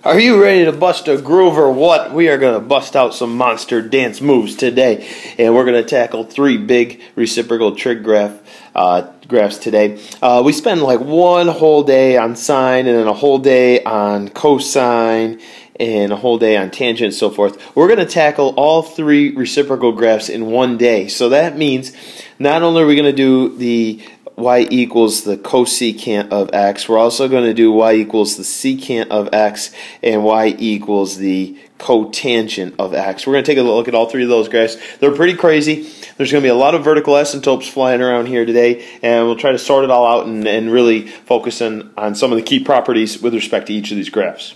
Are you ready to bust a groove or what? We are going to bust out some monster dance moves today, and we're going to tackle 3 big reciprocal trig graphs today. We spend like one whole day on sine, and then a whole day on cosine, and a whole day on tangent, and so forth. We're going to tackle all 3 reciprocal graphs in one day. So that means not only are we going to do the y equals the cosecant of x, we're also going to do y equals the secant of x and y equals the cotangent of x. We're going to take a look at all 3 of those graphs. They're pretty crazy. There's going to be a lot of vertical asymptotes flying around here today, and we'll try to sort it all out and really focus on some of the key properties with respect to each of these graphs.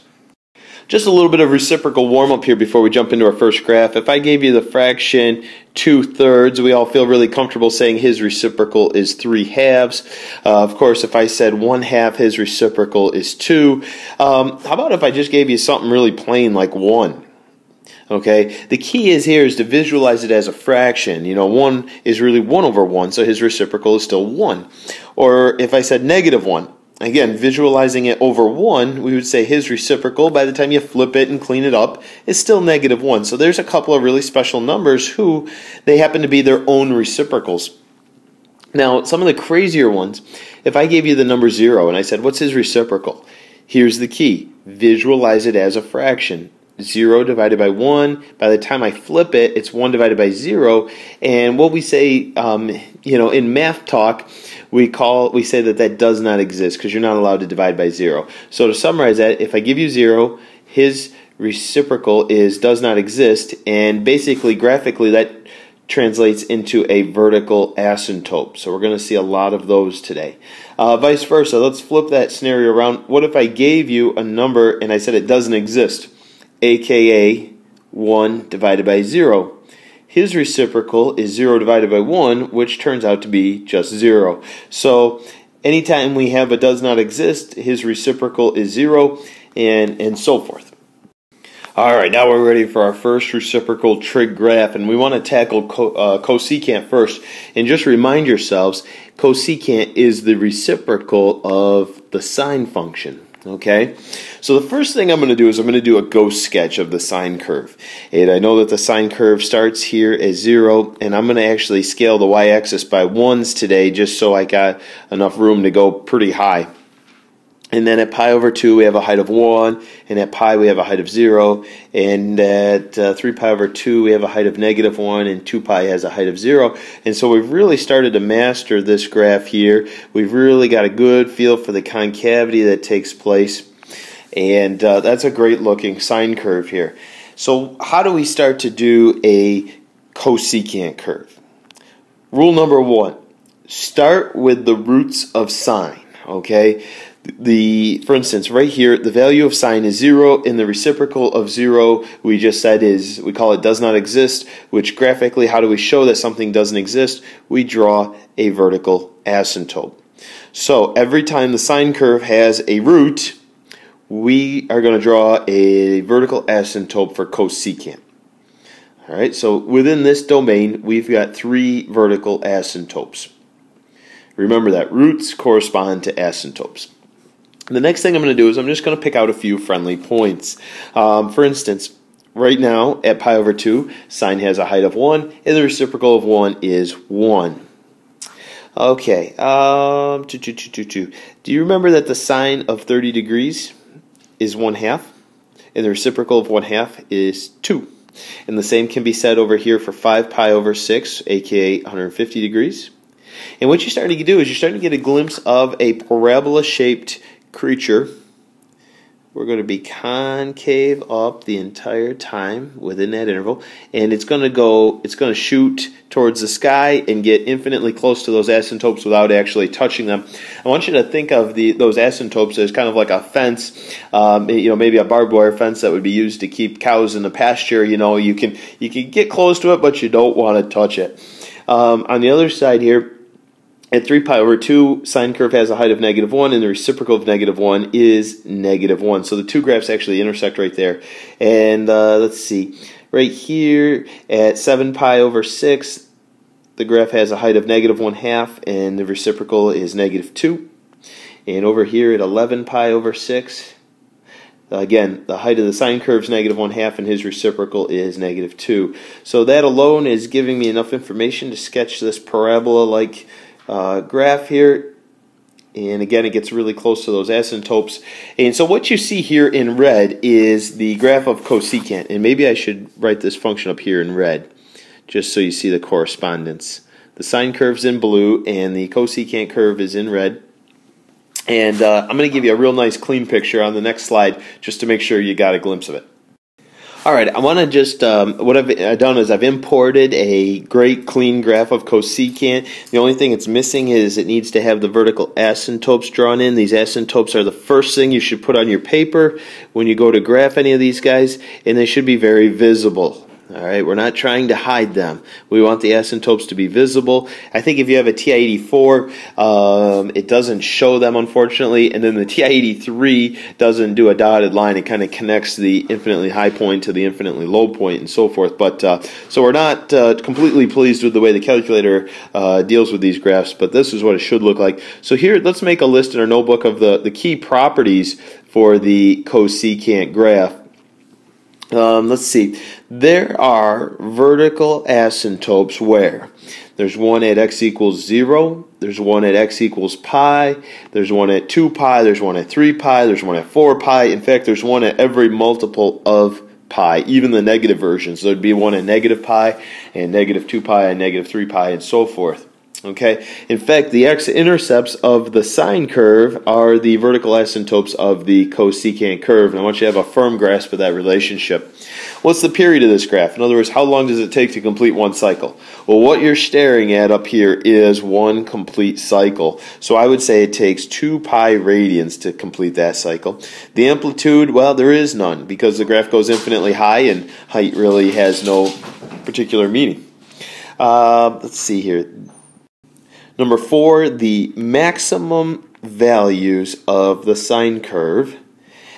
Just a little bit of reciprocal warm-up here before we jump into our first graph. If I gave you the fraction 2/3, we all feel really comfortable saying his reciprocal is 3/2. Of course, if I said 1/2, his reciprocal is 2. How about if I just gave you something really plain like 1? Okay, the key here is to visualize it as a fraction. You know, 1 is really 1 over 1, so his reciprocal is still 1. Or if I said -1, again, visualizing it over 1, we would say his reciprocal, by the time you flip it and clean it up, is still -1. So there's a couple of really special numbers who they happen to be their own reciprocals. Now, some of the crazier ones, if I gave you the number 0 and I said, what's his reciprocal? Here's the key. Visualize it as a fraction. 0 divided by 1. By the time I flip it, it's 1 divided by 0. And what we say, in math talk, we say that does not exist because you're not allowed to divide by 0. So to summarize that, if I give you 0, his reciprocal does not exist, and basically graphically that translates into a vertical asymptote. So we're going to see a lot of those today. Vice versa, let's flip that scenario around. What if I gave you a number and I said it doesn't exist, aka 1 divided by 0? His reciprocal is 0 divided by 1, which turns out to be just 0. So anytime we have a does not exist, his reciprocal is 0, and so forth. Alright, now we're ready for our first reciprocal trig graph, and we want to tackle cosecant first. And just remind yourselves, cosecant is the reciprocal of the sine function. Okay, so the first thing I'm going to do is I'm going to do a ghost sketch of the sine curve. And I know that the sine curve starts here at 0, and I'm going to actually scale the y-axis by 1s today just so I got enough room to go pretty high. And then at pi over 2 we have a height of 1, and at pi we have a height of 0, and at 3 pi over 2 we have a height of -1, and 2 pi has a height of 0. And so we've really started to master this graph here. We've really got a good feel for the concavity that takes place, and that's a great looking sine curve here. So how do we start to do a cosecant curve? Rule number 1, start with the roots of sine, okay? For instance, right here, the value of sine is 0, and the reciprocal of 0 we just said we call it does not exist, which graphically, how do we show that something doesn't exist? We draw a vertical asymptote. So every time the sine curve has a root, we are going to draw a vertical asymptote for cosecant. Alright, so within this domain, we've got 3 vertical asymptotes. Remember that roots correspond to asymptotes. The next thing I'm going to do is I'm just going to pick out a few friendly points. For instance, right now at pi over 2, sine has a height of 1, and the reciprocal of 1 is 1. Okay, do you remember that the sine of 30 degrees is 1/2, and the reciprocal of 1/2 is 2? And the same can be said over here for 5 pi over 6, aka 150 degrees. And what you're starting to do is you're starting to get a glimpse of a parabola-shaped creature. We're going to be concave up the entire time within that interval, and it's going to shoot towards the sky and get infinitely close to those asymptotes without actually touching them. I want you to think of those asymptotes as kind of like a fence, maybe a barbed wire fence that would be used to keep cows in the pasture. You can get close to it, but you don't want to touch it. On the other side here, at 3 pi over 2, sine curve has a height of -1, and the reciprocal of -1 is -1. So the 2 graphs actually intersect right there. And let's see, right here at 7 pi over 6, the graph has a height of -1/2, and the reciprocal is -2. And over here at 11 pi over 6, Again, the height of the sine curve is -1/2, and his reciprocal is -2. So that alone is giving me enough information to sketch this parabola-like graph here. And again, it gets really close to those asymptotes. And so what you see here in red is the graph of cosecant. And maybe I should write this function up here in red, just so you see the correspondence. The sine curve's in blue, and the cosecant curve is in red. And I'm going to give you a real nice clean picture on the next slide, just to make sure you got a glimpse of it. Alright, I want to just, what I've done is I've imported a great clean graph of cosecant. The only thing it's missing is it needs to have the vertical asymptotes drawn in. These asymptotes are the first thing you should put on your paper when you go to graph any of these guys, and they should be very visible. Alright, we're not trying to hide them. We want the asymptotes to be visible. I think if you have a TI-84, it doesn't show them, unfortunately, and then the TI-83 doesn't do a dotted line. It kind of connects the infinitely high point to the infinitely low point and so forth. But so we're not completely pleased with the way the calculator deals with these graphs, but this is what it should look like. So here, let's make a list in our notebook of the key properties for the cosecant graph. Let's see. There are vertical asymptotes where there's one at x equals 0, there's one at x equals pi, there's one at 2 pi, there's one at 3 pi, there's one at 4 pi. In fact, there's one at every multiple of pi, even the negative versions. So there'd be one at negative pi, and negative 2 pi, and negative 3 pi, and so forth. Okay. In fact, the x-intercepts of the sine curve are the vertical asymptotes of the cosecant curve, and I want you to have a firm grasp of that relationship. What's the period of this graph? In other words, how long does it take to complete one cycle? Well, what you're staring at up here is one complete cycle. So I would say it takes 2 pi radians to complete that cycle. The amplitude, well, there is none, because the graph goes infinitely high, and height really has no particular meaning. Let's see here. Number 4, the maximum values of the sine curve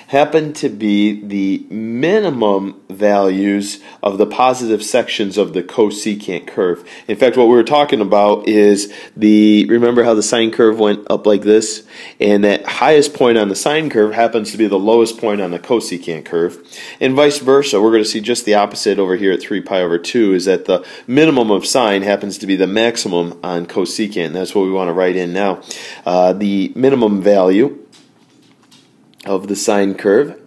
happen to be the minimum values of the positive sections of the cosecant curve. In fact, what we were talking about is remember how the sine curve went up like this? And that highest point on the sine curve happens to be the lowest point on the cosecant curve. And vice versa, we're going to see just the opposite over here at 3 pi over 2, is that the minimum of sine happens to be the maximum on cosecant. And that's what we want to write in now. The minimum value of the sine curve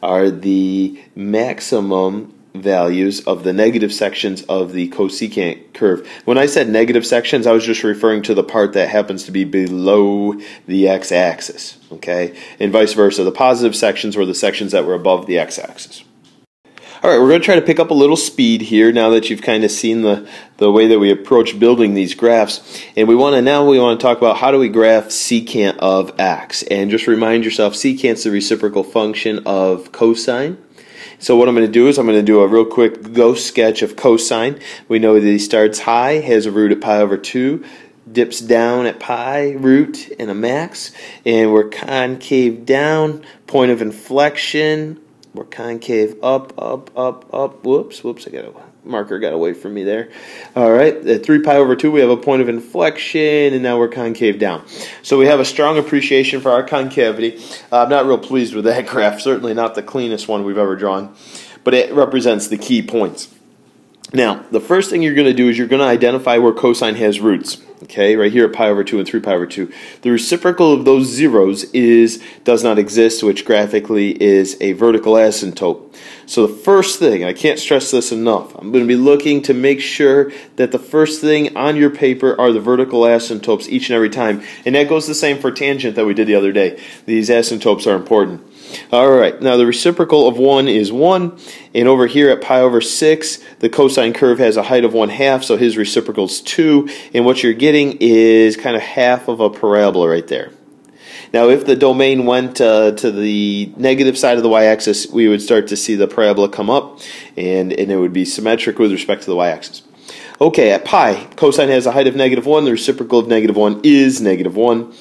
are the maximum values of the negative sections of the cosecant curve. When I said negative sections, I was just referring to the part that happens to be below the x-axis, okay? And vice versa. The positive sections were the sections that were above the x-axis. Alright, we're going to try to pick up a little speed here now that you've kind of seen the way that we approach building these graphs. And we want to talk about how do we graph secant of x. And just remind yourself, secant's the reciprocal function of cosine. So what I'm going to do is I'm going to do a real quick ghost sketch of cosine. We know that he starts high, has a root at pi over 2, dips down at pi root and a max, and we're concave down, point of inflection. We're concave up, up, up, up. Whoops, I got a marker got away from me there. All right, at 3 pi over 2, we have a point of inflection, and now we're concave down. So we have a strong appreciation for our concavity. I'm not real pleased with that graph, certainly not the cleanest one we've ever drawn, but it represents the key points. Now, the first thing you're going to do is you're going to identify where cosine has roots. Okay, right here at pi over 2 and 3 pi over 2. The reciprocal of those zeros does not exist, which graphically is a vertical asymptote. So the first thing, I can't stress this enough, I'm going to be looking to make sure that the first thing on your paper are the vertical asymptotes each and every time. And that goes the same for tangent that we did the other day. These asymptotes are important. Alright, now the reciprocal of 1 is 1, and over here at pi over 6, the cosine curve has a height of 1/2, so his reciprocal is 2, and what you're getting is kind of half of a parabola right there. Now if the domain went to the negative side of the y-axis, we would start to see the parabola come up, and it would be symmetric with respect to the y-axis. Okay, at pi, cosine has a height of -1, the reciprocal of -1 is -1.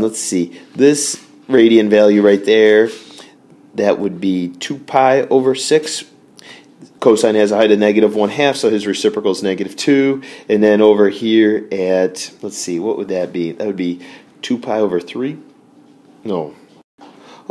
Let's see, this radian value right there, that would be 2 pi over 6. Cosine has a height of -1/2, so his reciprocal is -2. And then over here at, let's see, what would that be? That would be 2 pi over 3? No.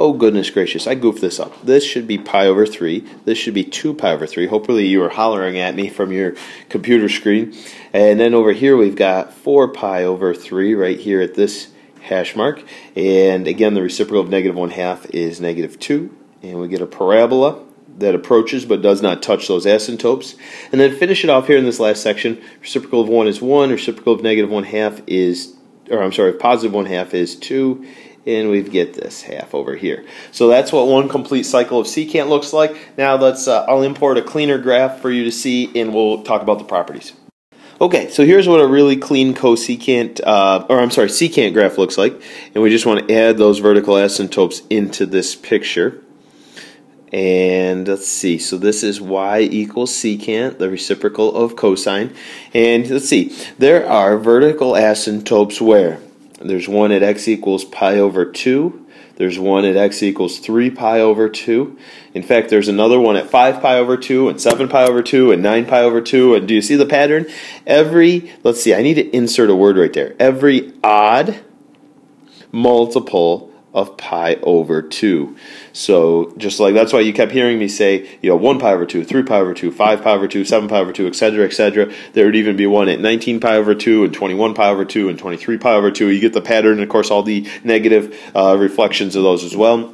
Oh goodness gracious, I goofed this up. This should be pi over 3. This should be 2 pi over 3. Hopefully you were hollering at me from your computer screen. And then over here we've got 4 pi over 3 right here at this hash mark. And again, the reciprocal of negative 1/2 is negative 2. And we get a parabola that approaches but does not touch those asymptotes. And then finish it off here in this last section. Reciprocal of 1 is 1. Reciprocal of negative 1/2 is, or I'm sorry, positive 1/2 is 2. And we get this half over here. So that's what one complete cycle of secant looks like. Now I'll import a cleaner graph for you to see, and we'll talk about the properties. Okay, so here's what a really clean secant graph looks like. And we just want to add those vertical asymptotes into this picture. And let's see, so this is y equals secant, the reciprocal of cosine. And let's see, there are vertical asymptotes where? There's one at x equals pi over 2. There's one at x equals 3 pi over 2. In fact, there's another one at 5 pi over 2 and 7 pi over 2 and 9 pi over 2. And do you see the pattern? Let's see, I need to insert a word right there. Every odd multiple of pi over 2. So just like that's why you kept hearing me say, 1 pi over 2, 3 pi over 2, 5 pi over 2, 7 pi over 2, etc., etc. There would even be one at 19 pi over 2 and 21 pi over 2 and 23 pi over 2. You get the pattern, and of course all the negative reflections of those as well.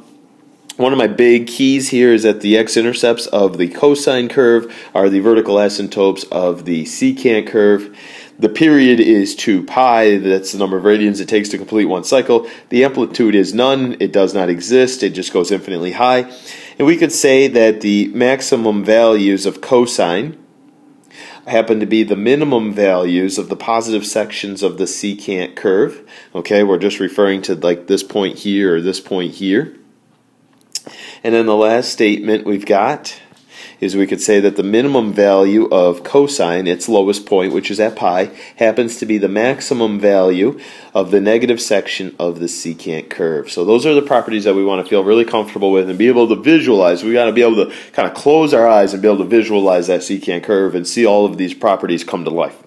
One of my big keys here is that the x-intercepts of the cosine curve are the vertical asymptotes of the secant curve. The period is 2 pi, that's the number of radians it takes to complete one cycle. The amplitude is none, it does not exist, it just goes infinitely high. And we could say that the maximum values of cosine happen to be the minimum values of the positive sections of the secant curve. Okay, we're just referring to like this point here or this point here. And then the last statement we've got is we could say that the minimum value of cosine, its lowest point, which is at pi, happens to be the maximum value of the negative section of the secant curve. So those are the properties that we want to feel really comfortable with and be able to visualize. We got to be able to kind of close our eyes and be able to visualize that secant curve and see all of these properties come to life.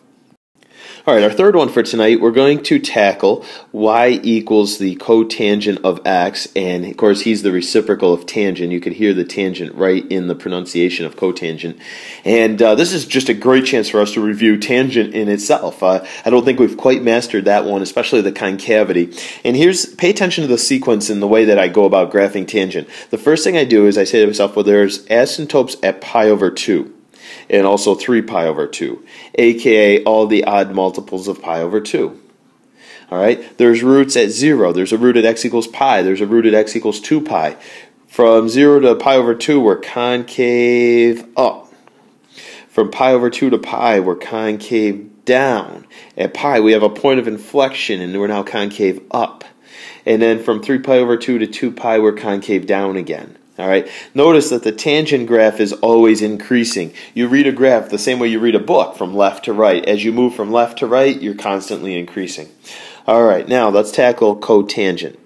All right, our third one for tonight, we're going to tackle y equals the cotangent of x, and of course he's the reciprocal of tangent. You could hear the tangent right in the pronunciation of cotangent. And this is just a great chance for us to review tangent in itself. I don't think we've quite mastered that one, especially the concavity. And pay attention to the sequence in the way that I go about graphing tangent. The first thing I do is I say to myself, well, there's asymptotes at pi over 2. And also 3 pi over 2, aka all the odd multiples of pi over 2. All right, there's roots at 0. There's a root at x equals pi. There's a root at x equals 2 pi. From 0 to pi over 2, we're concave up. From pi over 2 to pi, we're concave down. At pi, we have a point of inflection, and we're now concave up. And then from 3 pi over 2 to 2 pi, we're concave down again. All right. Notice that the tangent graph is always increasing. You read a graph the same way you read a book, from left to right. As you move from left to right, you're constantly increasing. All right. Now let's tackle cotangent.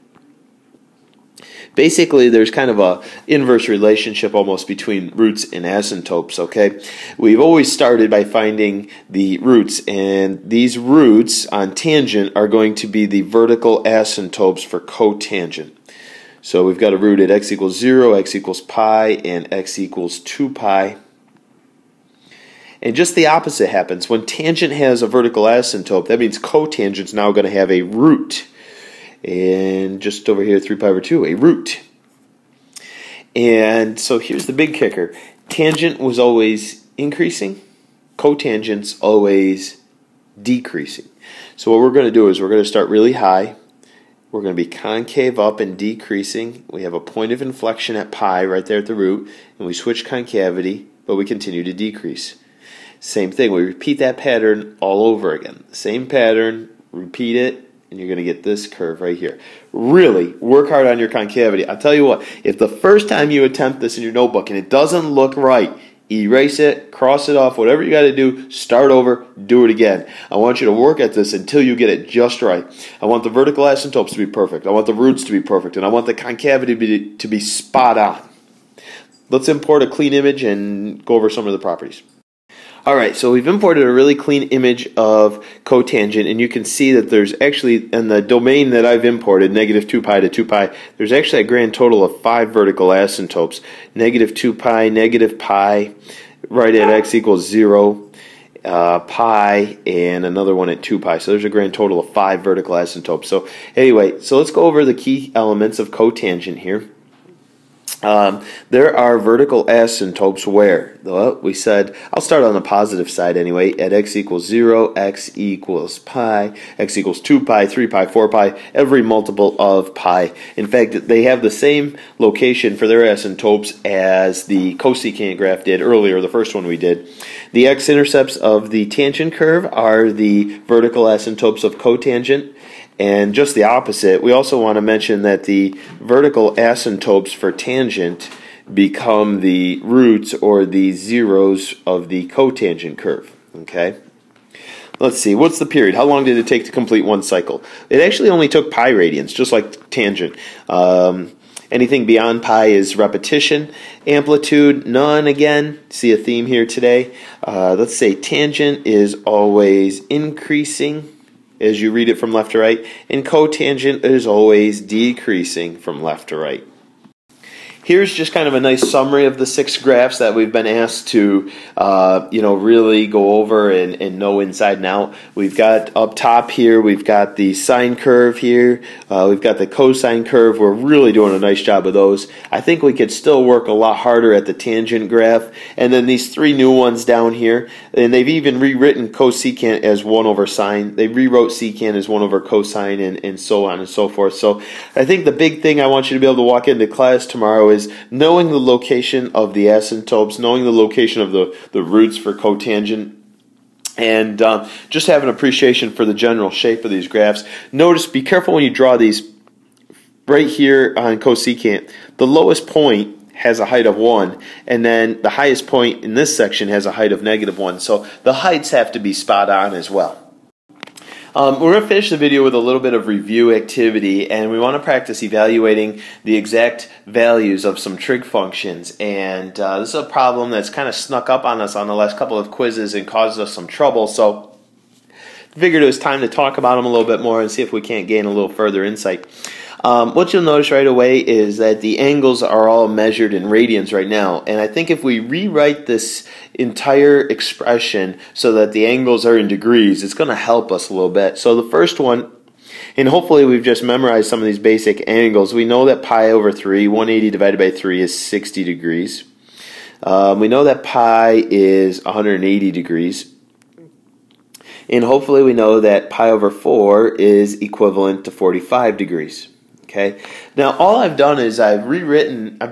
Basically, there's kind of a inverse relationship almost between roots and asymptotes, okay? We've always started by finding the roots, and these roots on tangent are going to be the vertical asymptotes for cotangent. So we've got a root at x equals 0, x equals pi, and x equals 2 pi. And just the opposite happens. When tangent has a vertical asymptote, that means cotangent's now going to have a root. And just over here, 3 pi over 2, a root. And so here's the big kicker. Tangent was always increasing. Cotangent's always decreasing. So what we're going to do is we're going to start really high. We're going to be concave up and decreasing. We have a point of inflection at pi right there at the root, and we switch concavity, but we continue to decrease. Same thing, we repeat that pattern all over again. Same pattern, repeat it, and you're going to get this curve right here. Really work hard on your concavity. I'll tell you what, if the first time you attempt this in your notebook and it doesn't look right, erase it, cross it off, whatever you got to do, start over, do it again. I want you to work at this until you get it just right. I want the vertical asymptotes to be perfect. I want the roots to be perfect, and I want the concavity to be spot on. Let's import a clean image and go over some of the properties. Alright, so we've imported a really clean image of cotangent, and you can see that there's actually, in the domain that I've imported, negative 2 pi to 2 pi, there's actually a grand total of 5 vertical asymptotes. Negative 2 pi, negative pi, right at x equals 0, pi, and another one at 2 pi. So there's a grand total of 5 vertical asymptotes. So anyway, so let's go over the key elements of cotangent here. There are vertical asymptotes where, well, we said, I'll start on the positive side anyway, at x equals 0, x equals pi, x equals 2 pi, 3 pi, 4 pi, every multiple of pi. In fact, they have the same location for their asymptotes as the cosecant graph did earlier, the first one we did. The x-intercepts of the tangent curve are the vertical asymptotes of cotangent. And just the opposite, we also want to mention that the vertical asymptotes for tangent become the roots or the zeros of the cotangent curve. Okay? Let's see, what's the period? How long did it take to complete one cycle? It actually only took pi radians, just like tangent. Anything beyond pi is repetition. Amplitude, none again. See a theme here today. Let's say tangent is always increasing as you read it from left to right, and cotangent is always decreasing from left to right. Here's just kind of a nice summary of the 6 graphs that we've been asked to really go over and know inside and out. We've got up top here, we've got the sine curve here, we've got the cosine curve. We're really doing a nice job of those. I think we could still work a lot harder at the tangent graph. And then these 3 new ones down here, and they've even rewritten cosecant as 1 over sine. They rewrote secant as 1 over cosine, and so on and so forth. So I think the big thing I want you to be able to walk into class tomorrow is knowing the location of the asymptotes, knowing the location of the roots for cotangent, and just have an appreciation for the general shape of these graphs. Notice, be careful when you draw these. Right here on cosecant, the lowest point has a height of 1, and then the highest point in this section has a height of -1. So the heights have to be spot on as well. We're going to finish the video with a little bit of review activity, and we want to practice evaluating the exact values of some trig functions. And this is a problem that's kind of snuck up on us on the last couple of quizzes and caused us some trouble. So I figured it was time to talk about them a little bit more and see if we can't gain a little further insight. What you'll notice right away is that the angles are all measured in radians right now, and I think if we rewrite this entire expression so that the angles are in degrees, it's going to help us a little bit. So the first one, and hopefully we've just memorized some of these basic angles. We know that pi over 3, 180 divided by 3 is 60 degrees. We know that pi is 180 degrees. And hopefully we know that pi over 4 is equivalent to 45 degrees. Okay. Now all I've done is I've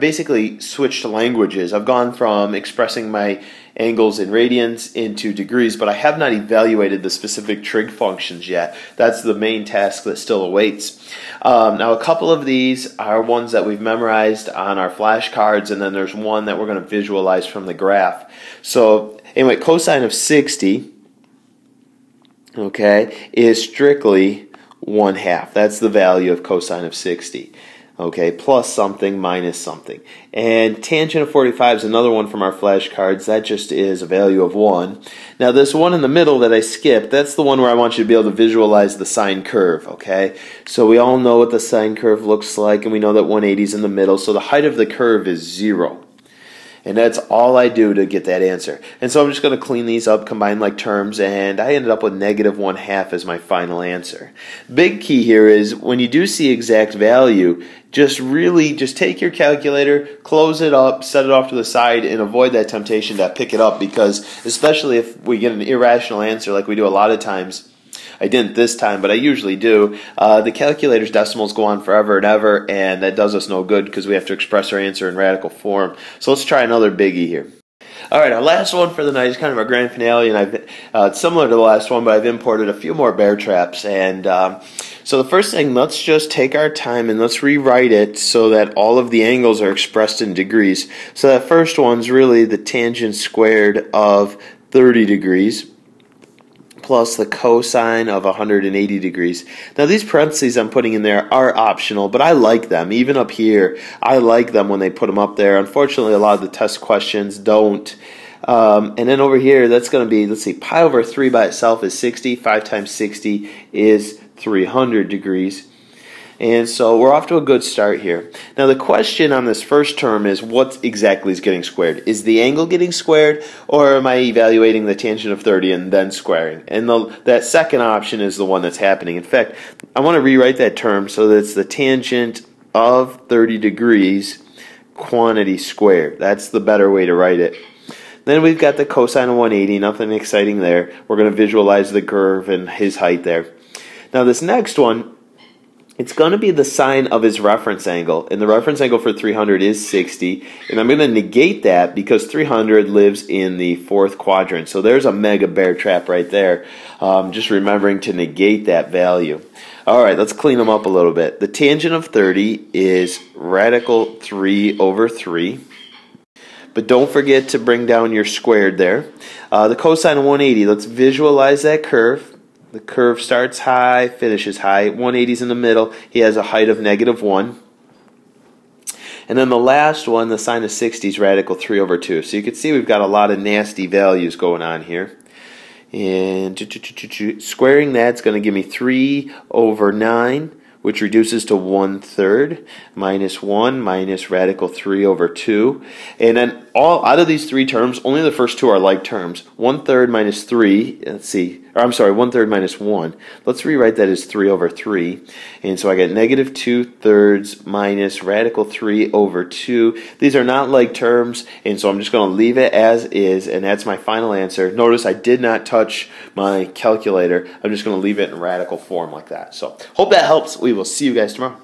basically switched languages. I've gone from expressing my angles in radians into degrees, but I have not evaluated the specific trig functions yet. That's the main task that still awaits. Now a couple of these are ones that we've memorized on our flashcards, and then there's one that we're going to visualize from the graph. So anyway, cosine of 60, okay, is strictly 1/2. That's the value of cosine of 60. Okay, plus something, minus something. And tangent of 45 is another one from our flashcards. That just is a value of 1. Now this one in the middle that I skipped, that's the one where I want you to be able to visualize the sine curve, okay? So we all know what the sine curve looks like, and we know that 180 is in the middle, so the height of the curve is 0. And that's all I do to get that answer. And so I'm just going to clean these up, combine like terms, and I ended up with -1/2 as my final answer. Big key here is when you do see exact value, just take your calculator, close it up, set it off to the side, and avoid that temptation to pick it up, because especially if we get an irrational answer like we do a lot of times, I didn't this time, but I usually do, the calculator's decimals go on forever and ever, and that does us no good because we have to express our answer in radical form. So let's try another biggie here. Alright, our last one for the night is kind of our grand finale, and it's similar to the last one, but I've imported a few more bear traps. And so the first thing, let's just take our time and let's rewrite it so that all of the angles are expressed in degrees. So that first one's really the tangent squared of 30 degrees. Plus the cosine of 180 degrees. Now these parentheses I'm putting in there are optional, but I like them. Even up here, I like them when they put them up there. Unfortunately, a lot of the test questions don't And then over here, that's going to be, let's see, pi over 3 by itself is 60. 5 times 60 is 300 degrees. And so we're off to a good start here. Now the question on this first term is what exactly is getting squared? Is the angle getting squared, or am I evaluating the tangent of 30 and then squaring? And that second option is the one that's happening. In fact, I want to rewrite that term so that it's the tangent of 30 degrees quantity squared. That's the better way to write it. Then we've got the cosine of 180, nothing exciting there. We're going to visualize the curve and his height there. Now this next one, it's going to be the sine of his reference angle, and the reference angle for 300 is 60, and I'm going to negate that because 300 lives in the fourth quadrant. So there's a mega bear trap right there, just remembering to negate that value. All right, let's clean them up a little bit. The tangent of 30 is radical 3 over 3. But don't forget to bring down your squared there. The cosine of 180, let's visualize that curve. The curve starts high, finishes high. 180 is in the middle. He has a height of -1. And then the last one, the sine of 60 is radical 3 over 2. So you can see we've got a lot of nasty values going on here. And squaring that's going to give me 3 over 9, which reduces to 1/3, minus 1 minus radical 3 over 2. And then all out of these three terms, only the first two are like terms. 1/3 minus 3, let's see, or I'm sorry, 1/3 minus 1. Let's rewrite that as 3 over 3. And so I get negative 2/3 minus radical 3 over 2. These are not like terms, and so I'm just going to leave it as is, and that's my final answer. Notice I did not touch my calculator. I'm just going to leave it in radical form like that. So hope that helps. We will see you guys tomorrow.